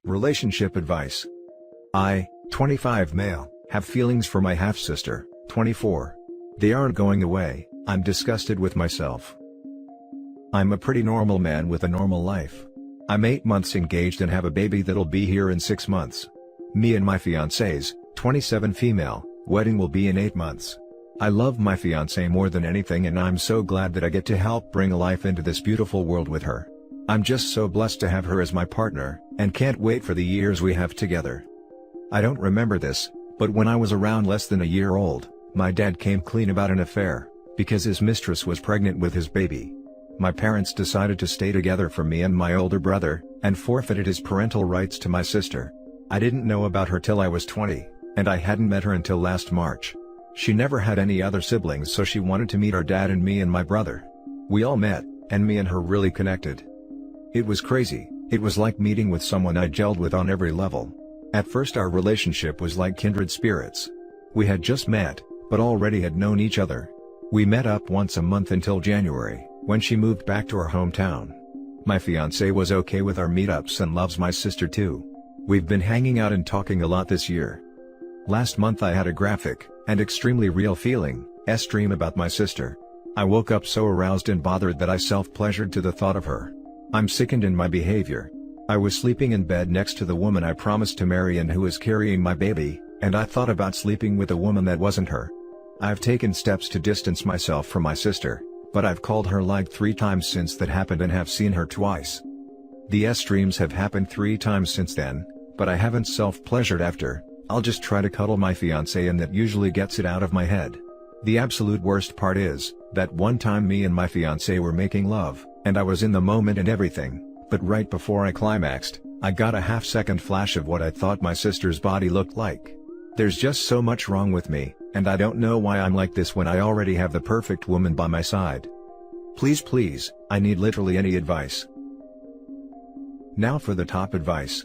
Relationship advice. I, 25 male, have feelings for my half-sister, 24. They aren't going away. I'm disgusted with myself. I'm a pretty normal man with a normal life. I'm 8 months engaged and have a baby that'll be here in 6 months. Me and my fiancé's, 27 female, wedding will be in 8 months. I love my fiancée more than anything and I'm so glad that I get to help bring life into this beautiful world with her. I'm just so blessed to have her as my partner, and can't wait for the years we have together. I don't remember this, but when I was around less than a year old, my dad came clean about an affair, because his mistress was pregnant with his baby. My parents decided to stay together for me and my older brother, and forfeited his parental rights to my sister. I didn't know about her till I was 20, and I hadn't met her until last March. She never had any other siblings, so she wanted to meet our dad and me and my brother. We all met, and me and her really connected. It was crazy. It was like meeting with someone I gelled with on every level. At first our relationship was like kindred spirits. We had just met, but already had known each other. We met up once a month until January, when she moved back to her hometown. My fiancé was okay with our meetups and loves my sister too. We've been hanging out and talking a lot this year. Last month I had a graphic, and extremely real feeling, dream about my sister. I woke up so aroused and bothered that I self-pleasured to the thought of her. I'm sickened in my behavior. I was sleeping in bed next to the woman I promised to marry and who is carrying my baby, and I thought about sleeping with a woman that wasn't her. I've taken steps to distance myself from my sister, but I've called her like 3 times since that happened and have seen her twice. The dreams have happened 3 times since then, but I haven't self-pleasured after. I'll just try to cuddle my fiancé and that usually gets it out of my head. The absolute worst part is, that one time me and my fiancé were making love, and I was in the moment and everything, but right before I climaxed, I got a half-second flash of what I thought my sister's body looked like. There's just so much wrong with me, and I don't know why I'm like this when I already have the perfect woman by my side. Please, I need literally any advice. Now for the top advice.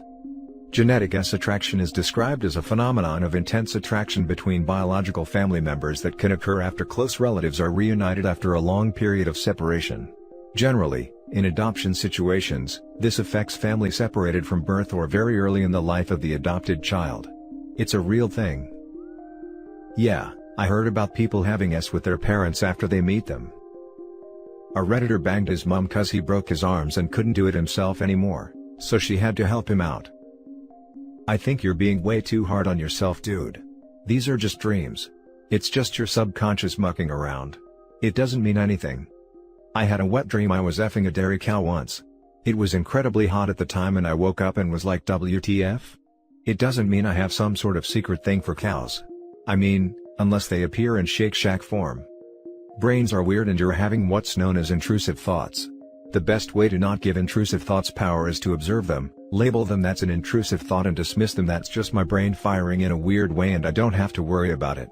Genetic attraction is described as a phenomenon of intense attraction between biological family members that can occur after close relatives are reunited after a long period of separation. Generally, in adoption situations, this affects families separated from birth or very early in the life of the adopted child. It's a real thing. Yeah, I heard about people having with their parents after they meet them. A Redditor banged his mom cause he broke his arms and couldn't do it himself anymore, so she had to help him out. I think you're being way too hard on yourself, dude. These are just dreams. It's just your subconscious mucking around. It doesn't mean anything. I had a wet dream I was effing a dairy cow once. It was incredibly hot at the time and I woke up and was like, WTF? It doesn't mean I have some sort of secret thing for cows. I mean, unless they appear in Shake Shack form. Brains are weird and you're having what's known as intrusive thoughts. The best way to not give intrusive thoughts power is to observe them, label them that's an intrusive thought and dismiss them that's just my brain firing in a weird way and I don't have to worry about it.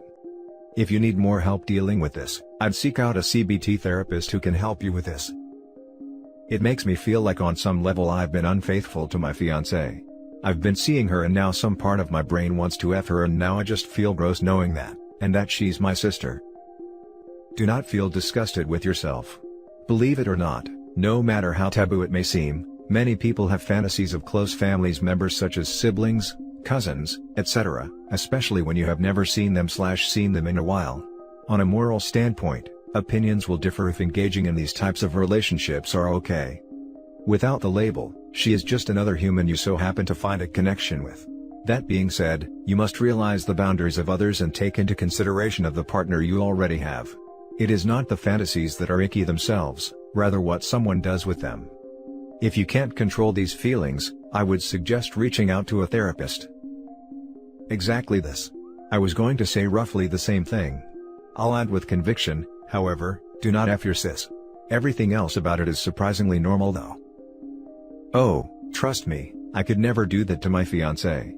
If you need more help dealing with this, I'd seek out a CBT therapist who can help you with this. It makes me feel like on some level I've been unfaithful to my fiancé. I've been seeing her and now some part of my brain wants to F her and now I just feel gross knowing that, and that she's my sister. Do not feel disgusted with yourself. Believe it or not, no matter how taboo it may seem, many people have fantasies of close family members such as siblings, cousins, etc., especially when you have never seen them/seen them in a while. On a moral standpoint, opinions will differ if engaging in these types of relationships are okay. Without the label, she is just another human you so happen to find a connection with. That being said, you must realize the boundaries of others and take into consideration of the partner you already have. It is not the fantasies that are icky themselves, rather what someone does with them. If you can't control these feelings, I would suggest reaching out to a therapist. Exactly this. I was going to say roughly the same thing. I'll add with conviction, however, do not F your sis. Everything else about it is surprisingly normal though. Oh, trust me, I could never do that to my fiancé.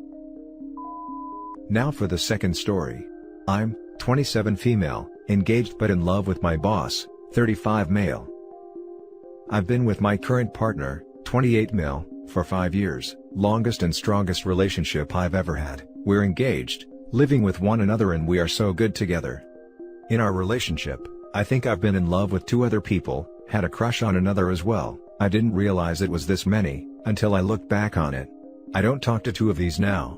Now for the second story. I'm 27 female, engaged but in love with my boss, 35 male. I've been with my current partner, 28 male, for 5 years, longest and strongest relationship I've ever had. We're engaged, living with one another and we are so good together. In our relationship, I think I've been in love with 2 other people, had a crush on another as well. I didn't realize it was this many, until I looked back on it. I don't talk to two of these now.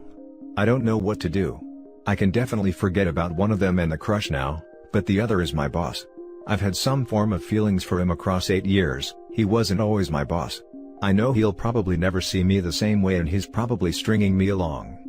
I don't know what to do. I can definitely forget about one of them and the crush now, but the other is my boss. I've had some form of feelings for him across 8 years, he wasn't always my boss. I know he'll probably never see me the same way and he's probably stringing me along.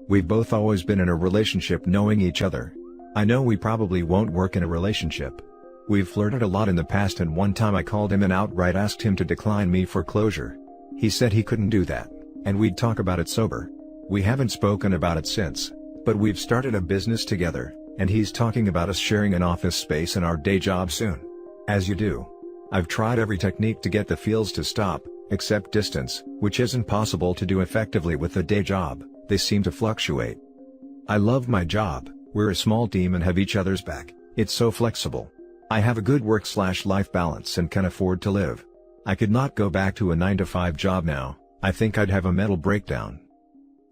We've both always been in a relationship knowing each other. I know we probably won't work in a relationship. We've flirted a lot in the past and one time I called him and outright asked him to decline me for closure. He said he couldn't do that, and we'd talk about it sober. We haven't spoken about it since, but we've started a business together, and he's talking about us sharing an office space in our day job soon. As you do. I've tried every technique to get the feels to stop, except distance, which isn't possible to do effectively with the day job. They seem to fluctuate. I love my job, we're a small team and have each other's back, it's so flexible. I have a good work/life balance and can afford to live. I could not go back to a 9-to-5 job now, I think I'd have a mental breakdown.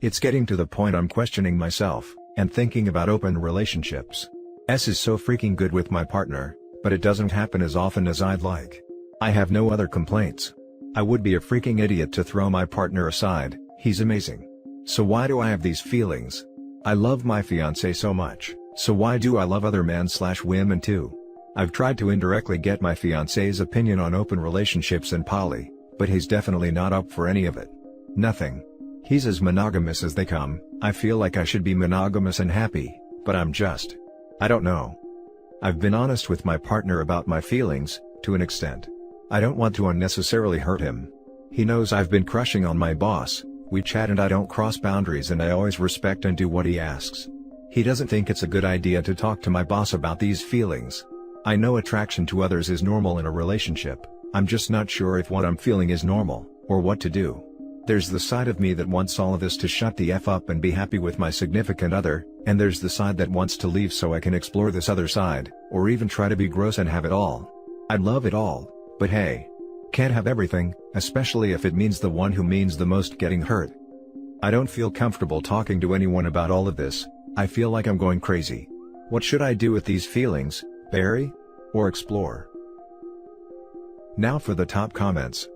It's getting to the point I'm questioning myself, and thinking about open relationships. Is so freaking good with my partner, but it doesn't happen as often as I'd like. I have no other complaints. I would be a freaking idiot to throw my partner aside, he's amazing. So why do I have these feelings? I love my fiancé so much, so why do I love other men/women too? I've tried to indirectly get my fiancé's opinion on open relationships and poly, but he's definitely not up for any of it. Nothing. He's as monogamous as they come. I feel like I should be monogamous and happy, but I don't know. I've been honest with my partner about my feelings, to an extent. I don't want to unnecessarily hurt him. He knows I've been crushing on my boss. We chat and I don't cross boundaries and I always respect and do what he asks. He doesn't think it's a good idea to talk to my boss about these feelings. I know attraction to others is normal in a relationship, I'm just not sure if what I'm feeling is normal, or what to do. There's the side of me that wants all of this to shut the F up and be happy with my significant other, and there's the side that wants to leave so I can explore this other side, or even try to be gross and have it all. I'd love it all, but hey. Can't have everything, especially if it means the one who means the most getting hurt. I don't feel comfortable talking to anyone about all of this, I feel like I'm going crazy. What should I do with these feelings, bury? Or explore? Now for the top comments.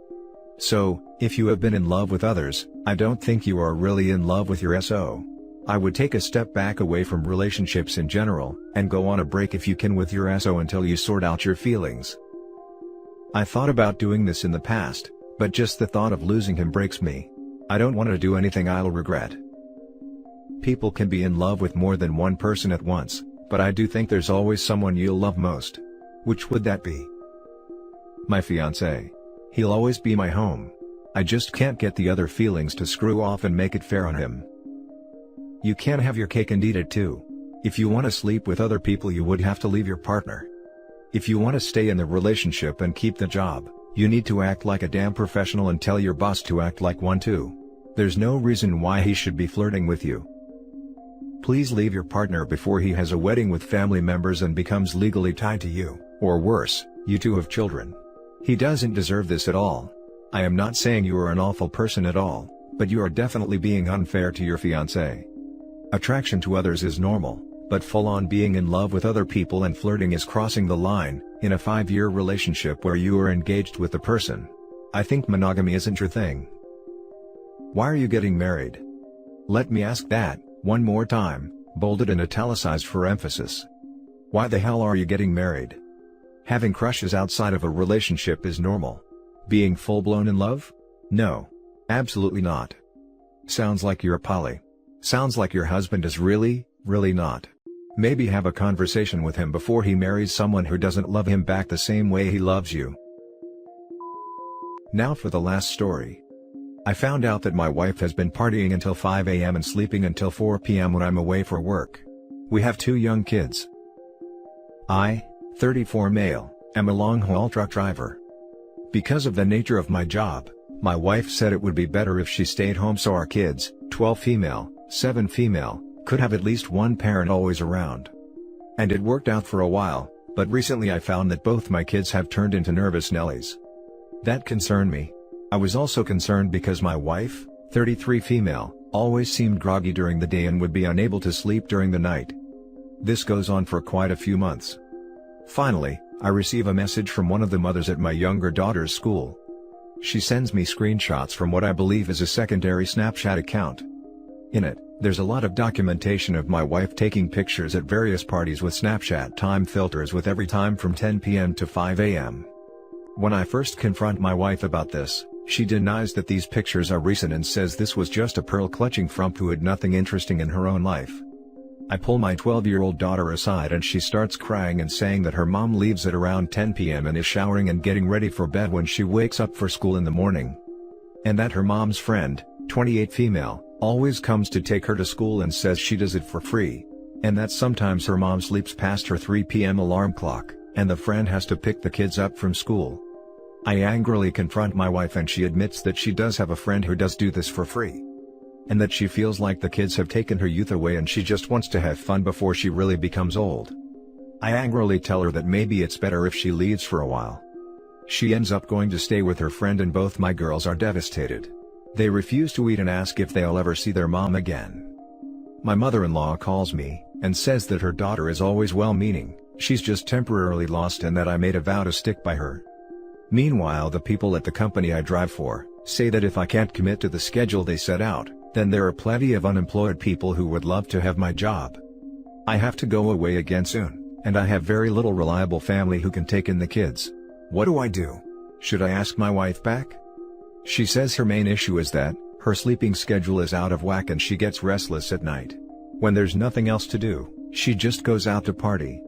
So, if you have been in love with others, I don't think you are really in love with your SO. I would take a step back away from relationships in general, and go on a break if you can with your SO until you sort out your feelings. I thought about doing this in the past, but just the thought of losing him breaks me. I don't want to do anything I'll regret. People can be in love with more than one person at once, but I do think there's always someone you'll love most. Which would that be? My fiancé. He'll always be my home. I just can't get the other feelings to screw off and make it fair on him. You can't have your cake and eat it too. If you want to sleep with other people you would have to leave your partner. If you want to stay in the relationship and keep the job, you need to act like a damn professional and tell your boss to act like one too. There's no reason why he should be flirting with you. Please leave your partner before he has a wedding with family members and becomes legally tied to you, or worse, you two have children. He doesn't deserve this at all. I am not saying you are an awful person at all, but you are definitely being unfair to your fiancé. Attraction to others is normal, but full-on being in love with other people and flirting is crossing the line, in a 5-year relationship where you are engaged with the person. I think monogamy isn't your thing. Why are you getting married? Let me ask that, one more time, bolded and italicized for emphasis. Why the hell are you getting married? Having crushes outside of a relationship is normal. Being full-blown in love? No. Absolutely not. Sounds like you're a poly. Sounds like your husband is really not. Maybe have a conversation with him before he marries someone who doesn't love him back the same way he loves you. Now for the last story. I found out that my wife has been partying until 5 a.m. and sleeping until 4 p.m. when I'm away for work. We have 2 young kids. I, 34 male, am a long-haul truck driver. Because of the nature of my job, my wife said it would be better if she stayed home so our kids, 12 female, 7 female, could have at least one parent always around. And it worked out for a while, but recently I found that both my kids have turned into nervous Nellies. That concerned me. I was also concerned because my wife, 33 female, always seemed groggy during the day and would be unable to sleep during the night. This goes on for quite a few months. Finally, I receive a message from one of the mothers at my younger daughter's school. She sends me screenshots from what I believe is a secondary Snapchat account. In it, there's a lot of documentation of my wife taking pictures at various parties with Snapchat time filters with every time from 10 p.m. to 5 a.m. When I first confront my wife about this, she denies that these pictures are recent and says this was just a pearl-clutching frump who had nothing interesting in her own life. I pull my 12-year-old daughter aside and she starts crying and saying that her mom leaves at around 10 p.m. and is showering and getting ready for bed when she wakes up for school in the morning. And that her mom's friend, 28 female, always comes to take her to school and says she does it for free. And that sometimes her mom sleeps past her 3 p.m. alarm clock, and the friend has to pick the kids up from school. I angrily confront my wife and she admits that she does have a friend who does do this for free. And that she feels like the kids have taken her youth away and she just wants to have fun before she really becomes old. I angrily tell her that maybe it's better if she leaves for a while. She ends up going to stay with her friend and both my girls are devastated. They refuse to eat and ask if they'll ever see their mom again. My mother-in-law calls me, and says that her daughter is always well-meaning, she's just temporarily lost and that I made a vow to stick by her. Meanwhile, the people at the company I drive for, say that if I can't commit to the schedule they set out, then there are plenty of unemployed people who would love to have my job. I have to go away again soon, and I have very little reliable family who can take in the kids. What do I do? Should I ask my wife back? She says her main issue is that, her sleeping schedule is out of whack and she gets restless at night. When there's nothing else to do, she just goes out to party.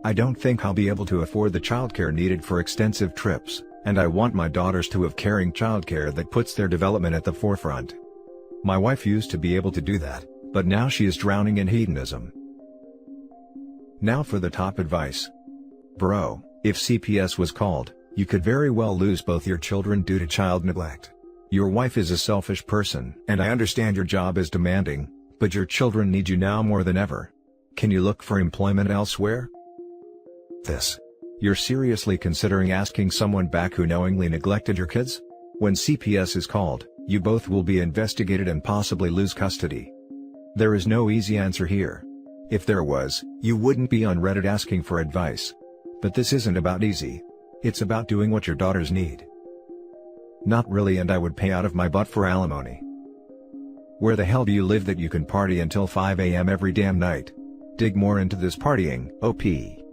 I don't think I'll be able to afford the childcare needed for extensive trips, and I want my daughters to have caring childcare that puts their development at the forefront. My wife used to be able to do that, but now she is drowning in hedonism. Now for the top advice. Bro, if CPS was called, you could very well lose both your children due to child neglect. Your wife is a selfish person, and I understand your job is demanding, but your children need you now more than ever. Can you look for employment elsewhere? You're seriously considering asking someone back who knowingly neglected your kids? When CPS is called, you both will be investigated and possibly lose custody. There is no easy answer here. If there was, you wouldn't be on Reddit asking for advice. But this isn't about easy. It's about doing what your daughters need. Not really, and I would pay out of my butt for alimony. Where the hell do you live that you can party until 5 a.m. every damn night? Dig more into this partying, OP.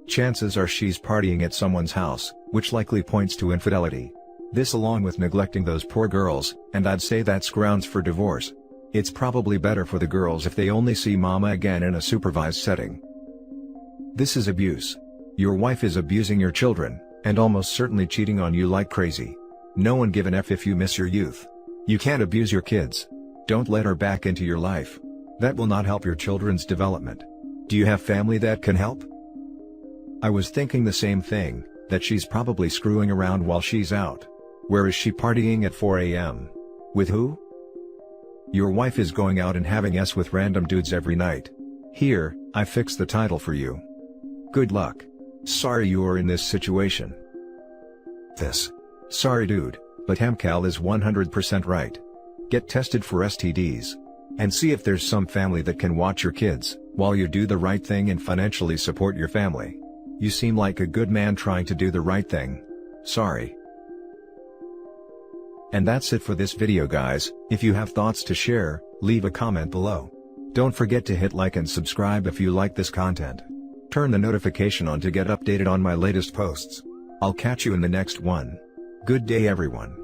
Chances are she's partying at someone's house, which likely points to infidelity. This along with neglecting those poor girls, and I'd say that's grounds for divorce. It's probably better for the girls if they only see mama again in a supervised setting. This is abuse. Your wife is abusing your children, and almost certainly cheating on you like crazy. No one give an F if you miss your youth. You can't abuse your kids. Don't let her back into your life. That will not help your children's development. Do you have family that can help? I was thinking the same thing, that she's probably screwing around while she's out. Where is she partying at 4 a.m.? With who? Your wife is going out and having s with random dudes every night. Here, I fixed the title for you. Good luck. Sorry you are in this situation. Sorry dude, but Hemcal is 100% right. Get tested for STDs. And see if there's some family that can watch your kids, while you do the right thing and financially support your family. You seem like a good man trying to do the right thing. Sorry. And that's it for this video guys. If you have thoughts to share, leave a comment below. Don't forget to hit like and subscribe if you like this content. Turn the notification on to get updated on my latest posts. I'll catch you in the next one. Good day everyone.